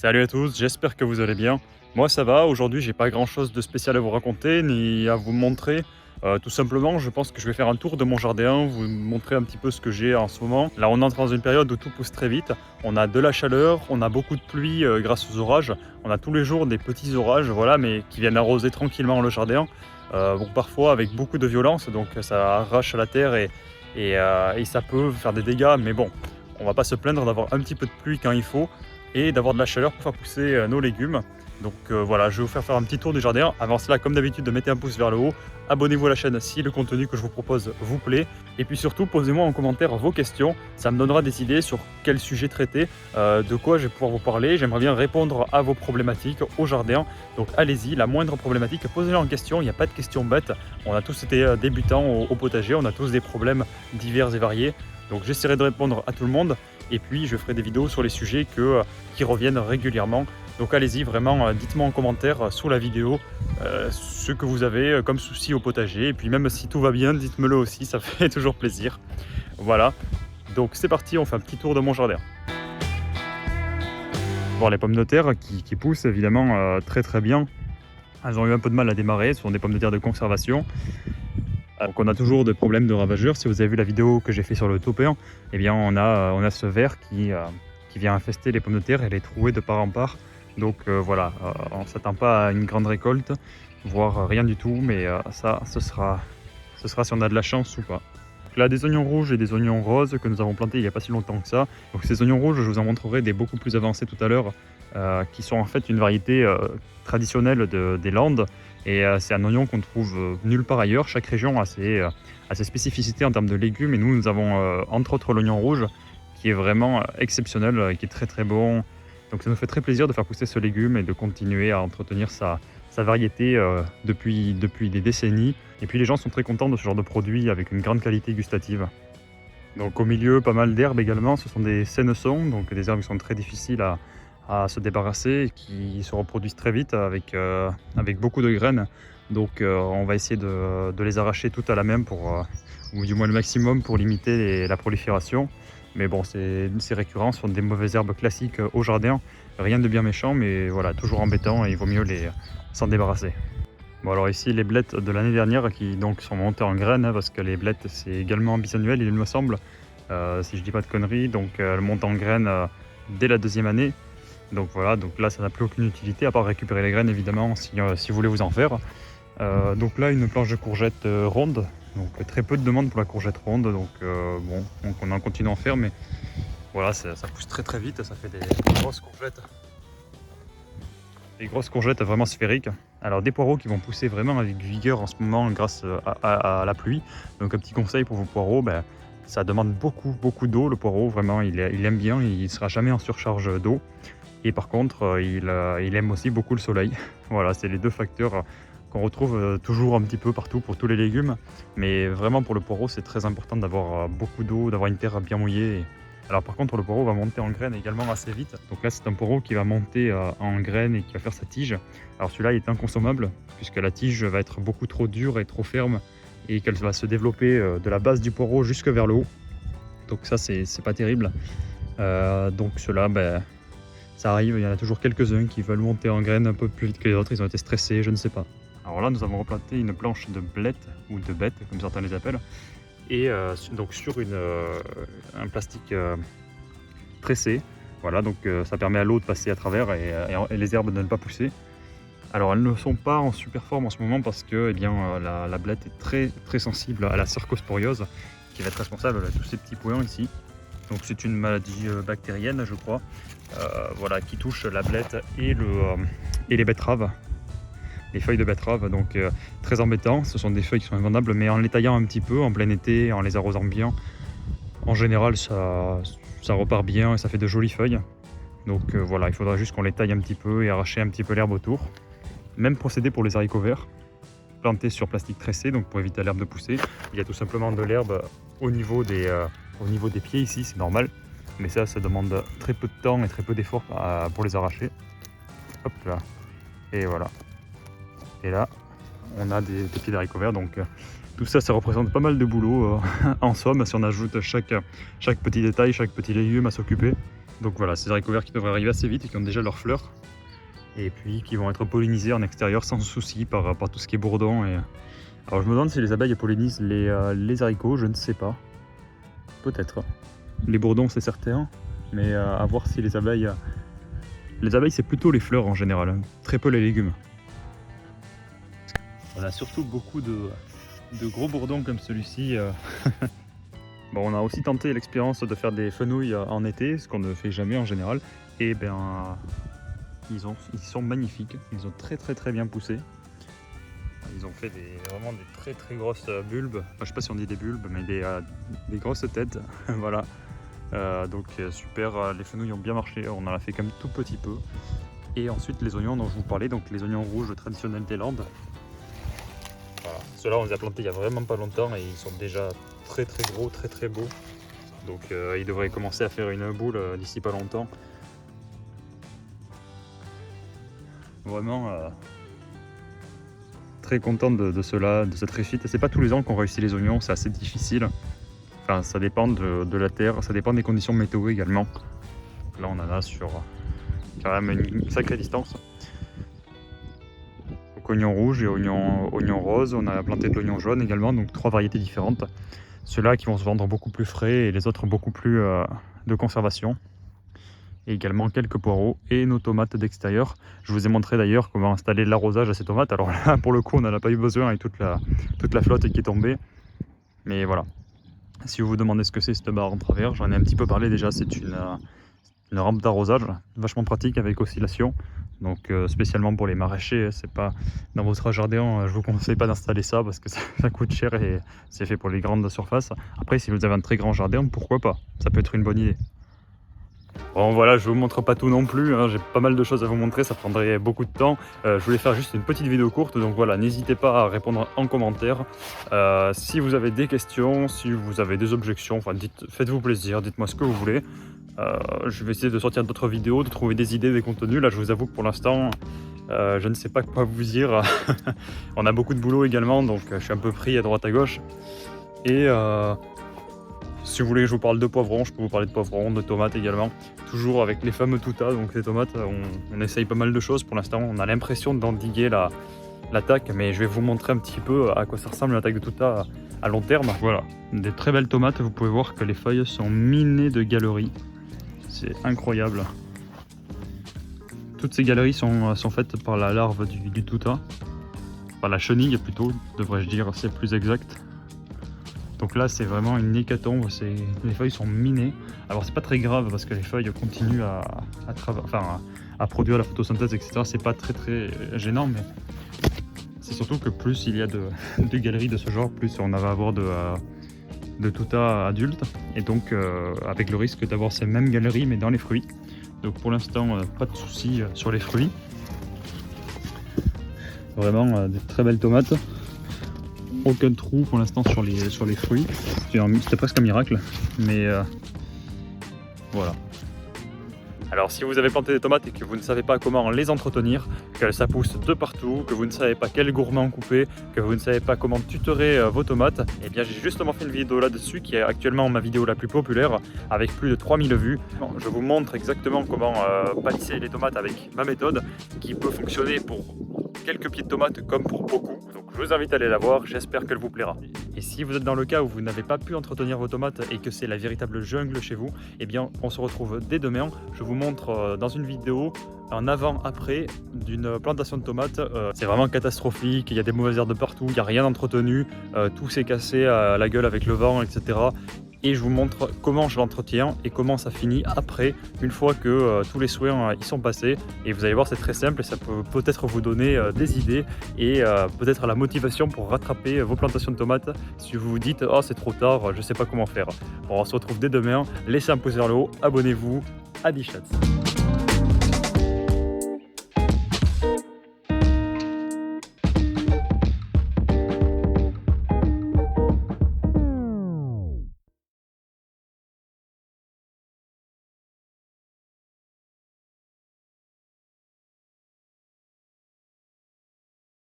Salut à tous, j'espère que vous allez bien. Moi ça va, aujourd'hui j'ai pas grand chose de spécial à vous raconter ni à vous montrer. Tout simplement, je pense que je vais faire un tour de mon jardin, vous montrer un petit peu ce que j'ai en ce moment. Là on entre dans une période où tout pousse très vite, on a de la chaleur, on a beaucoup de pluie grâce aux orages. On a tous les jours des petits orages, voilà, mais qui viennent arroser tranquillement le jardin. Bon, parfois avec beaucoup de violence, donc ça arrache la terre et ça peut faire des dégâts, mais bon, on va pas se plaindre d'avoir un petit peu de pluie quand il faut et d'avoir de la chaleur pour faire pousser nos légumes. Donc voilà, je vais vous faire un petit tour du jardin. Avant cela, comme d'habitude, mettez un pouce vers le haut, abonnez-vous à la chaîne si le contenu que je vous propose vous plaît, et puis surtout posez-moi en commentaire vos questions, ça me donnera des idées sur quel sujet traiter, de quoi je vais pouvoir vous parler. J'aimerais bien répondre à vos problématiques au jardin, donc allez-y, la moindre problématique, posez-la en question, il n'y a pas de questions bêtes. On a tous été débutants au potager, on a tous des problèmes divers et variés, donc j'essaierai de répondre à tout le monde. Et puis je ferai des vidéos sur les sujets qui reviennent régulièrement. Donc allez-y, vraiment, dites-moi en commentaire sous la vidéo ce que vous avez comme souci au potager. Et puis même si tout va bien, dites-me-le aussi, ça fait toujours plaisir. Voilà, donc c'est parti, on fait un petit tour de mon jardin. Bon, les pommes de terre qui poussent évidemment très très bien. Elles ont eu un peu de mal à démarrer, ce sont des pommes de terre de conservation. Donc on a toujours des problèmes de ravageurs. Si vous avez vu la vidéo que j'ai fait sur le topéen, eh bien on a ce ver qui vient infester les pommes de terre et les trouer de part en part. Donc voilà, on ne s'attend pas à une grande récolte, voire rien du tout, mais ça ce sera si on a de la chance ou pas. Donc là, des oignons rouges et des oignons roses que nous avons plantés il n'y a pas si longtemps que ça. Donc ces oignons rouges, je vous en montrerai des beaucoup plus avancés tout à l'heure, qui sont en fait une variété traditionnelle des Landes. Et c'est un oignon qu'on trouve nulle part ailleurs. Chaque région a ses spécificités en termes de légumes. Et nous avons entre autres l'oignon rouge qui est vraiment exceptionnel, qui est très très bon. Donc ça nous fait très plaisir de faire pousser ce légume et de continuer à entretenir sa variété depuis des décennies. Et puis les gens sont très contents de ce genre de produit avec une grande qualité gustative. Donc au milieu, pas mal d'herbes également. Ce sont des sénessons, donc des herbes qui sont très difficiles à se débarrasser et qui se reproduisent très vite avec beaucoup de graines. Donc on va essayer de les arracher toutes à la même ou du moins le maximum pour limiter la prolifération. Mais bon, c'est récurrent, ce sont des mauvaises herbes classiques au jardin. Rien de bien méchant, mais voilà, toujours embêtant et il vaut mieux s'en débarrasser. Bon, alors ici les blettes de l'année dernière qui donc sont montées en graines, hein, parce que les blettes c'est également bisannuel il me semble, si je dis pas de conneries. Donc elles montent en graines dès la deuxième année. Donc voilà, donc là ça n'a plus aucune utilité à part récupérer les graines évidemment si vous voulez vous en faire. Donc là une planche de courgettes ronde, donc très peu de demandes pour la courgette ronde, donc bon, donc on en continue à en faire, mais voilà, ça pousse très très vite, ça fait des grosses courgettes. Des grosses courgettes vraiment sphériques. Alors des poireaux qui vont pousser vraiment avec vigueur en ce moment grâce à la pluie. Donc un petit conseil pour vos poireaux, ça demande beaucoup d'eau le poireau, vraiment il aime bien, il ne sera jamais en surcharge d'eau. Et par contre, il aime aussi beaucoup le soleil. Voilà, c'est les deux facteurs qu'on retrouve toujours un petit peu partout pour tous les légumes. Mais vraiment pour le poireau, c'est très important d'avoir beaucoup d'eau, d'avoir une terre bien mouillée. Alors par contre, le poireau va monter en graines également assez vite. Donc là, c'est un poireau qui va monter en graines et qui va faire sa tige. Alors celui-là, il est inconsommable puisque la tige va être beaucoup trop dure et trop ferme et qu'elle va se développer de la base du poireau jusque vers le haut. Donc ça, c'est pas terrible. Donc ceux-là, ça arrive, il y en a toujours quelques-uns qui veulent monter en graines un peu plus vite que les autres, ils ont été stressés, je ne sais pas. Alors là, nous avons replanté une planche de blettes, ou de bêtes, comme certains les appellent, et donc sur un plastique tressé. Voilà, donc ça permet à l'eau de passer à travers et les herbes de ne pas pousser. Alors elles ne sont pas en super forme en ce moment parce que la blette est très très sensible à la cercosporiose, qui va être responsable de tous ces petits points ici. Donc c'est une maladie bactérienne, je crois, voilà, qui touche la blette et les betteraves, les feuilles de betterave. Donc très embêtant, ce sont des feuilles qui sont invendables, mais en les taillant un petit peu en plein été, en les arrosant bien, en général ça repart bien et ça fait de jolies feuilles. Donc voilà, il faudra juste qu'on les taille un petit peu et arracher un petit peu l'herbe autour. Même procédé pour les haricots verts, plantés sur plastique tressé, donc pour éviter à l'herbe de pousser. Il y a tout simplement de l'herbe au niveau des pieds ici, c'est normal, mais ça demande très peu de temps et très peu d'efforts pour les arracher. Hop là, et voilà. Et là, on a des pieds d'haricots verts, donc tout ça, ça représente pas mal de boulot en somme, si on ajoute chaque petit détail, chaque petit légume à s'occuper. Donc voilà, ces haricots verts qui devraient arriver assez vite et qui ont déjà leurs fleurs. Et puis qui vont être pollinisés en extérieur sans souci par tout ce qui est bourdon. Alors je me demande si les abeilles pollinisent les haricots, je ne sais pas. Peut-être. Les bourdons c'est certain, mais à voir si les abeilles... Les abeilles c'est plutôt les fleurs en général, hein. Très peu les légumes. On a surtout beaucoup de gros bourdons comme celui-ci. Bon, on a aussi tenté l'expérience de faire des fenouilles en été, ce qu'on ne fait jamais en général. Et ben, ils sont magnifiques, ils ont très bien poussé. Ils ont fait vraiment des très grosses bulbes. Enfin, je sais pas si on dit des bulbes, mais des grosses têtes. Voilà. Donc super, les fenouilles ont bien marché, on en a fait quand même tout petit peu. Et ensuite les oignons dont je vous parlais, donc les oignons rouges traditionnels des Landes. Voilà. Ceux-là on les a plantés il y a vraiment pas longtemps et ils sont déjà très gros, très beaux. Donc ils devraient commencer à faire une boule d'ici pas longtemps. Vraiment très content de cela, de cette réussite. Et c'est pas tous les ans qu'on réussit les oignons, c'est assez difficile. Enfin, ça dépend de la terre, ça dépend des conditions météo également. Là, on en a sur quand même une sacrée distance. Donc, oignon rouge et oignon rose. On a planté de l'oignon jaune également, donc 3 variétés différentes. Ceux-là qui vont se vendre beaucoup plus frais et les autres beaucoup plus de conservation. Et également quelques poireaux et nos tomates d'extérieur. Je vous ai montré d'ailleurs comment installer l'arrosage à ces tomates. Alors là, pour le coup, on n'en a pas eu besoin avec toute la flotte qui est tombée. Mais voilà. Si vous vous demandez ce que c'est cette barre en travers, j'en ai un petit peu parlé déjà, c'est une rampe d'arrosage, vachement pratique avec oscillation. Donc spécialement pour les maraîchers, c'est pas dans votre jardin, je vous conseille pas d'installer ça parce que ça coûte cher et c'est fait pour les grandes surfaces. Après, si vous avez un très grand jardin, pourquoi pas, ça peut être une bonne idée. Bon voilà, je vous montre pas tout non plus, hein. J'ai pas mal de choses à vous montrer, ça prendrait beaucoup de temps. Je voulais faire juste une petite vidéo courte, donc voilà, n'hésitez pas à répondre en commentaire. Si vous avez des questions, si vous avez des objections, enfin faites-vous plaisir, dites-moi ce que vous voulez. Je vais essayer de sortir d'autres vidéos, de trouver des idées, des contenus. Là je vous avoue que pour l'instant, je ne sais pas quoi vous dire. On a beaucoup de boulot également, donc je suis un peu pris à droite à gauche. Et si vous voulez que je vous parle de poivrons, je peux vous parler de poivrons, de tomates également. Toujours avec les fameux tutas, donc les tomates, on essaye pas mal de choses. Pour l'instant, on a l'impression d'endiguer l'attaque, mais je vais vous montrer un petit peu à quoi ça ressemble l'attaque de tuta à long terme. Voilà, des très belles tomates, vous pouvez voir que les feuilles sont minées de galeries. C'est incroyable. Toutes ces galeries sont faites par la larve du tuta. Par la chenille plutôt, devrais-je dire, c'est plus exact. Donc là c'est vraiment une hécatombe, les feuilles sont minées. Alors c'est pas très grave parce que les feuilles continuent à produire la photosynthèse, etc. C'est pas très gênant, mais c'est surtout que plus il y a de galeries de ce genre, plus on va avoir de tuta adultes. Et donc avec le risque d'avoir ces mêmes galeries mais dans les fruits. Donc pour l'instant pas de soucis sur les fruits. Vraiment des très belles tomates. Aucun trou pour l'instant sur les fruits. C'était presque un miracle, mais voilà. Alors si vous avez planté des tomates et que vous ne savez pas comment les entretenir, que ça pousse de partout, que vous ne savez pas quel gourmand couper, que vous ne savez pas comment tutorer vos tomates, eh bien j'ai justement fait une vidéo là-dessus qui est actuellement ma vidéo la plus populaire avec plus de 3000 vues. Je vous montre exactement comment palisser les tomates avec ma méthode qui peut fonctionner pour quelques pieds de tomates comme pour beaucoup. Donc je vous invite à aller la voir, j'espère qu'elle vous plaira. Et si vous êtes dans le cas où vous n'avez pas pu entretenir vos tomates et que c'est la véritable jungle chez vous, eh bien on se retrouve dès demain. Je vous montre dans une vidéo un avant-après d'une plantation de tomates. C'est vraiment catastrophique, il y a des mauvaises herbes de partout, il n'y a rien d'entretenu, tout s'est cassé à la gueule avec le vent, etc. Et je vous montre comment je l'entretiens et comment ça finit après, une fois que tous les soins y sont passés. Et vous allez voir, c'est très simple et ça peut peut-être vous donner des idées et peut-être la motivation pour rattraper vos plantations de tomates si vous vous dites « Oh, c'est trop tard, je ne sais pas comment faire ». Bon, on se retrouve dès demain, laissez un pouce vers le haut, abonnez-vous, à Chats.